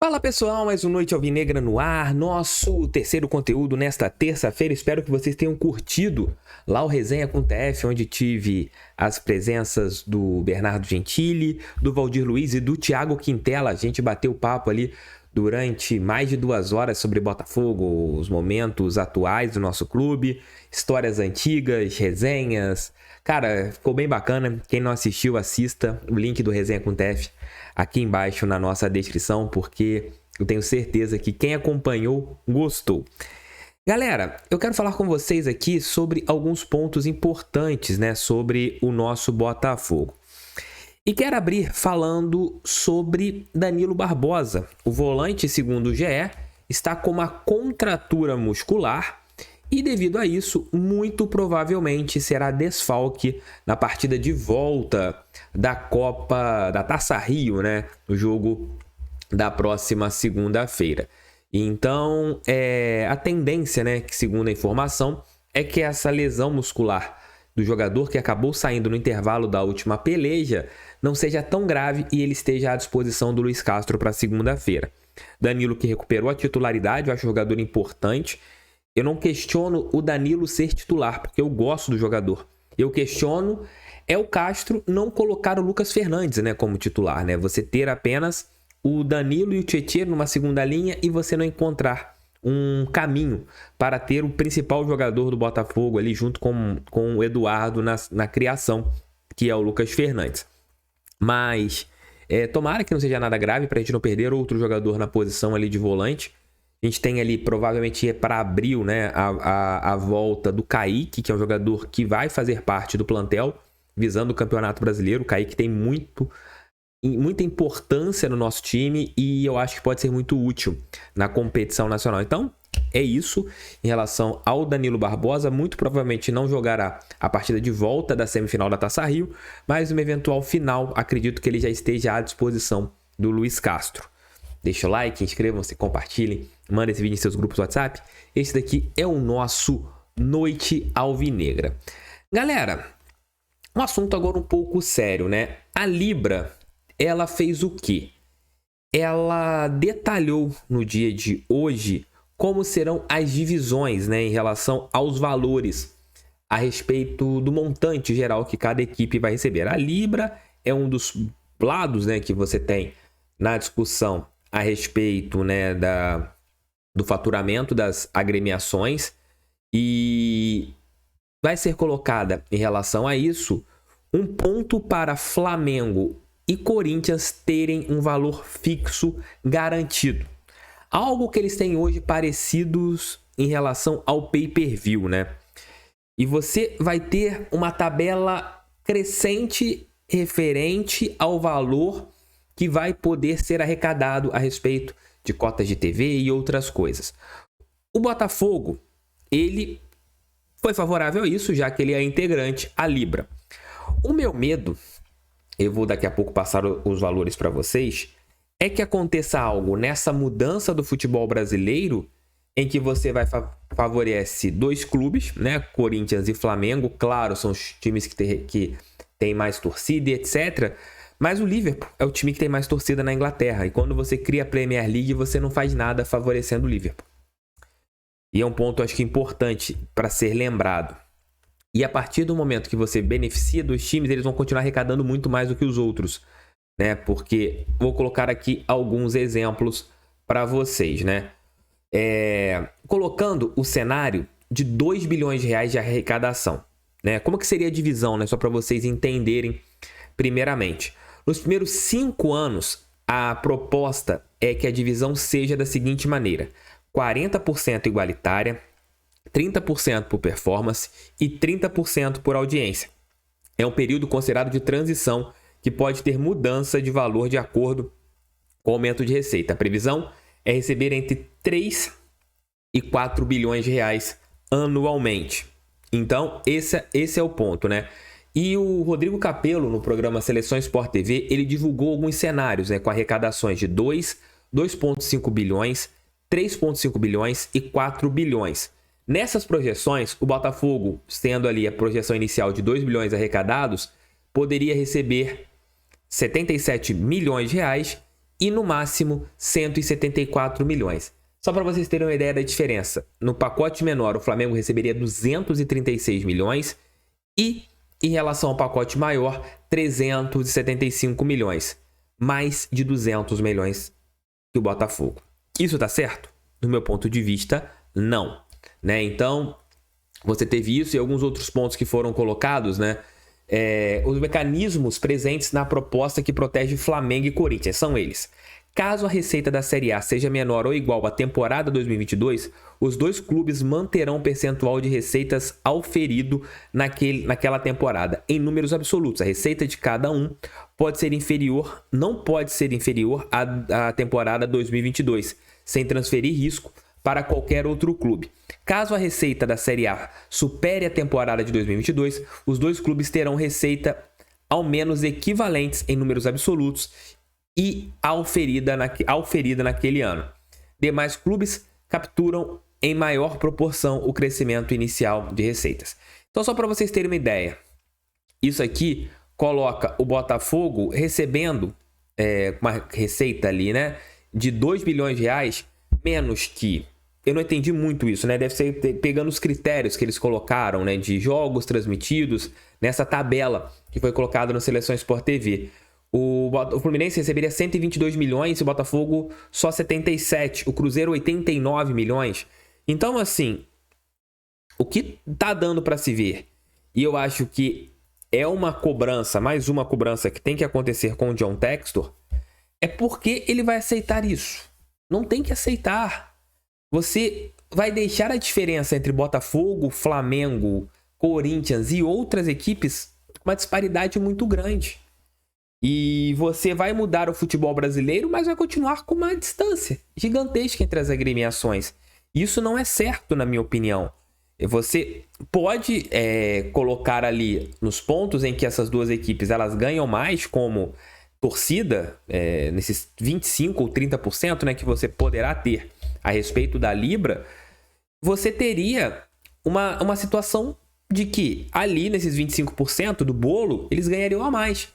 Fala pessoal, mais uma Noite Alvinegra no ar, nosso terceiro conteúdo nesta terça-feira. Espero que vocês tenham curtido lá o Resenha com TF, onde tive as presenças do Bernardo Gentili, do Valdir Luiz e do Thiago Quintela. A gente bateu papo ali durante mais de 2 horas sobre Botafogo, os momentos atuais do nosso clube, histórias antigas, resenhas. Cara, ficou bem bacana. Quem não assistiu, assista. O link do Resenha com TF aqui embaixo na nossa descrição, porque eu tenho certeza que quem acompanhou gostou. Galera, eu quero falar com vocês aqui sobre alguns pontos importantes, né, sobre o nosso Botafogo. E quero abrir falando sobre Danilo Barbosa. O volante, segundo o GE, está com uma contratura muscular e, devido a isso, muito provavelmente será desfalque na partida de volta da Copa, da Taça Rio, né? No jogo da próxima segunda-feira. Então, a tendência, né, que segundo a informação, é que essa lesão muscular do jogador que acabou saindo no intervalo da última peleja não seja tão grave e ele esteja à disposição do Luiz Castro para segunda-feira. Danilo, que recuperou a titularidade, eu acho um jogador importante. Eu não questiono o Danilo ser titular, porque eu gosto do jogador. Eu questiono o Castro não colocar o Lucas Fernandes, né, como titular, né? Você ter apenas o Danilo e o Tietê numa segunda linha e você não encontrar um caminho para ter o principal jogador do Botafogo ali junto com o Eduardo na criação, que é o Lucas Fernandes. Mas tomara que não seja nada grave para a gente não perder outro jogador na posição ali de volante. A gente tem ali, provavelmente para abril, né, a volta do Kaique, que é um jogador que vai fazer parte do plantel, visando o Campeonato Brasileiro. O Kaique tem muita importância no nosso time e eu acho que pode ser muito útil na competição nacional. Então, é isso em relação ao Danilo Barbosa. Muito provavelmente não jogará a partida de volta da semifinal da Taça Rio, mas no eventual final, acredito que ele já esteja à disposição do Luiz Castro. Deixa o like, inscrevam-se, compartilhem, mandem esse vídeo em seus grupos WhatsApp. Esse daqui é o nosso Noite Alvinegra. Galera, um assunto agora um pouco sério, né? A Libra, ela fez o quê? Ela detalhou no dia de hoje como serão as divisões, né, em relação aos valores a respeito do montante geral que cada equipe vai receber. A Libra é um dos lados, né, que você tem na discussão a respeito, né, do faturamento das agremiações, e vai ser colocada em relação a isso um ponto para Flamengo e Corinthians terem um valor fixo garantido. Algo que eles têm hoje parecidos em relação ao pay-per-view, né? E você vai ter uma tabela crescente referente ao valor que vai poder ser arrecadado a respeito de cotas de TV e outras coisas. O Botafogo, ele foi favorável a isso, já que ele é integrante à Libra. O meu medo, eu vou daqui a pouco passar os valores para vocês, é que aconteça algo nessa mudança do futebol brasileiro em que você favorece 2 clubes, né, Corinthians e Flamengo. Claro, são os times que têm mais torcida e etc., mas o Liverpool é o time que tem mais torcida na Inglaterra. E quando você cria a Premier League, você não faz nada favorecendo o Liverpool. E é um ponto, acho que, importante para ser lembrado. E a partir do momento que você beneficia dos times, eles vão continuar arrecadando muito mais do que os outros, né? Porque vou colocar aqui alguns exemplos para vocês, né? Colocando o cenário de 2 bilhões de reais de arrecadação, né? Como que seria a divisão, né? Só para vocês entenderem primeiramente. Nos primeiros 5 anos, a proposta é que a divisão seja da seguinte maneira: 40% igualitária, 30% por performance e 30% por audiência. É um período considerado de transição que pode ter mudança de valor de acordo com o aumento de receita. A previsão é receber entre 3 e 4 bilhões de reais anualmente. Então, esse é o ponto, né? E o Rodrigo Capello, no programa Seleção Sport TV, ele divulgou alguns cenários, né, com arrecadações de 2,5 bilhões, 3,5 bilhões e 4 bilhões. Nessas projeções, o Botafogo, sendo ali a projeção inicial de 2 bilhões arrecadados, poderia receber 77 milhões de reais e no máximo 174 milhões. Só para vocês terem uma ideia da diferença, no pacote menor o Flamengo receberia 236 milhões e em relação ao pacote maior 375 milhões, mais de 200 milhões que o Botafogo. Isso tá certo? Do meu ponto de vista, não, né? Então, você teve isso e alguns outros pontos que foram colocados, né? Os mecanismos presentes na proposta que protege Flamengo e Corinthians são eles. Caso a receita da Série A seja menor ou igual à temporada 2022, os dois clubes manterão o percentual de receitas auferido naquela temporada. Em números absolutos, a receita de cada um não pode ser inferior à temporada 2022, sem transferir risco para qualquer outro clube. Caso a receita da Série A supere a temporada de 2022, os dois clubes terão receita ao menos equivalentes em números absolutos e auferida naquele ano. Demais clubes capturam em maior proporção o crescimento inicial de receitas. Então, só para vocês terem uma ideia, isso aqui coloca o Botafogo recebendo uma receita ali, né, de 2 bilhões de reais, menos que... Eu não entendi muito isso, né? Deve ser pegando os critérios que eles colocaram, né, de jogos transmitidos nessa tabela que foi colocada no Seleção Sport TV. O Fluminense receberia 122 milhões e o Botafogo só 77. O Cruzeiro 89 milhões. Então, assim, o que tá dando para se ver, e eu acho que é uma cobrança, mais uma cobrança que tem que acontecer com o John Textor, é porque ele vai aceitar isso. Não tem que aceitar. Você vai deixar a diferença entre Botafogo, Flamengo, Corinthians e outras equipes com uma disparidade muito grande. E você vai mudar o futebol brasileiro, mas vai continuar com uma distância gigantesca entre as agremiações. Isso não é certo, na minha opinião. Você pode colocar ali nos pontos em que essas duas equipes elas ganham mais, como torcida, nesses 25% ou 30%, né, que você poderá ter a respeito da Libra, você teria uma situação de que ali nesses 25% do bolo eles ganhariam a mais.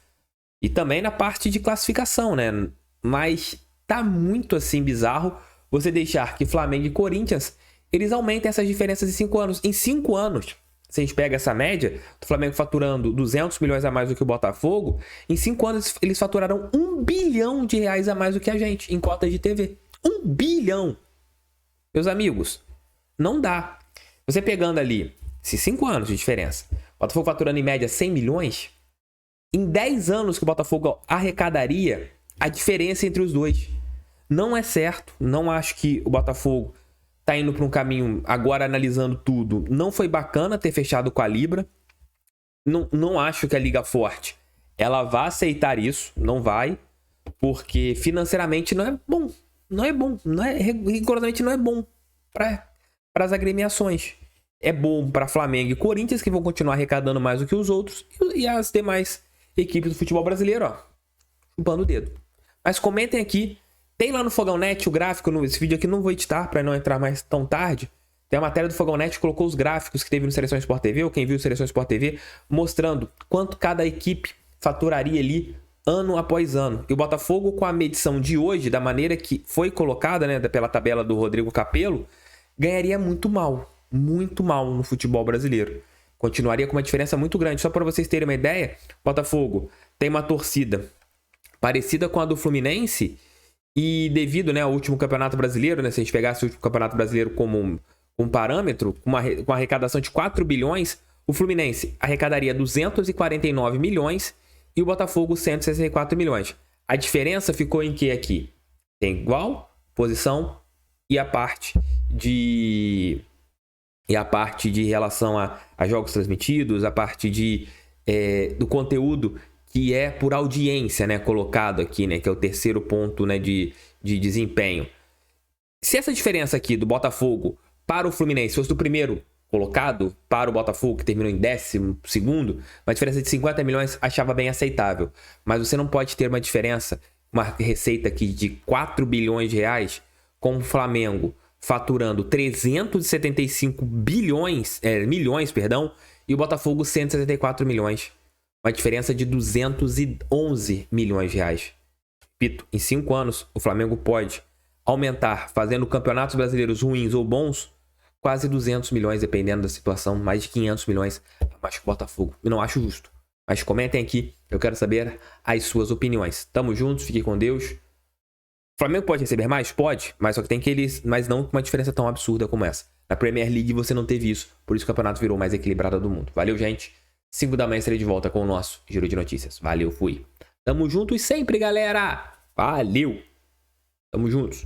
E também na parte de classificação, né? Mas tá muito assim bizarro você deixar que Flamengo e Corinthians eles aumentem essas diferenças em 5 anos. Em 5 anos, se a gente pega essa média, do Flamengo faturando 200 milhões a mais do que o Botafogo, em 5 anos eles faturaram 1 bilhão de reais a mais do que a gente em cotas de TV. 1 bilhão! Meus amigos, não dá. Você pegando ali esses 5 anos de diferença, o Botafogo faturando em média 100 milhões, em 10 anos que o Botafogo arrecadaria a diferença entre os dois. Não é certo. Não acho que o Botafogo está indo para um caminho, agora analisando tudo, não foi bacana ter fechado com a Libra. Não acho que a Liga Forte ela vai aceitar isso. Não vai. Porque financeiramente não é bom. Rigorosamente não é bom para as agremiações. É bom para Flamengo e Corinthians, que vão continuar arrecadando mais do que os outros. E as demais equipes do futebol brasileiro, ó, chupando o dedo. Mas comentem aqui. Tem lá no Fogão Net o gráfico. Esse vídeo aqui não vou editar para não entrar mais tão tarde. Tem a matéria do Fogão Net, colocou os gráficos que teve no Seleção Sport TV, ou quem viu o Seleção Sport TV, mostrando quanto cada equipe faturaria ali ano após ano. E o Botafogo, com a medição de hoje, da maneira que foi colocada, né, pela tabela do Rodrigo Capello, ganharia muito mal no futebol brasileiro. Continuaria com uma diferença muito grande. Só para vocês terem uma ideia, o Botafogo tem uma torcida parecida com a do Fluminense e devido, né, ao último Campeonato Brasileiro, né, se a gente pegasse o último Campeonato Brasileiro como um parâmetro, com uma arrecadação de 4 bilhões, o Fluminense arrecadaria 249 milhões e o Botafogo 164 milhões. A diferença ficou em que aqui? Tem igual posição e a parte de relação a jogos transmitidos, a parte do conteúdo que é por audiência, né, colocado aqui, né, que é o terceiro ponto, né, de desempenho. Se essa diferença aqui do Botafogo para o Fluminense fosse do primeiro colocado para o Botafogo, que terminou em 12º, uma diferença de 50 milhões achava bem aceitável. Mas você não pode ter uma diferença, uma receita aqui de 4 bilhões de reais, com o Flamengo faturando 375 milhões, e o Botafogo 174 milhões. Uma diferença de 211 milhões de reais. Repito, em 5 anos, o Flamengo pode aumentar, fazendo campeonatos brasileiros ruins ou bons, quase 200 milhões, dependendo da situação, mais de 500 milhões a mais que o Botafogo. Eu não acho justo. Mas comentem aqui, eu quero saber as suas opiniões. Tamo juntos, fique com Deus. O Flamengo pode receber mais? Pode, mas só que tem que eles, mas não com uma diferença tão absurda como essa. Na Premier League você não teve isso, por isso o campeonato virou mais equilibrado do mundo. Valeu, gente. 5 da manhã estarei de volta com o nosso Giro de Notícias. Valeu, fui. Tamo juntos sempre, galera. Valeu. Tamo juntos.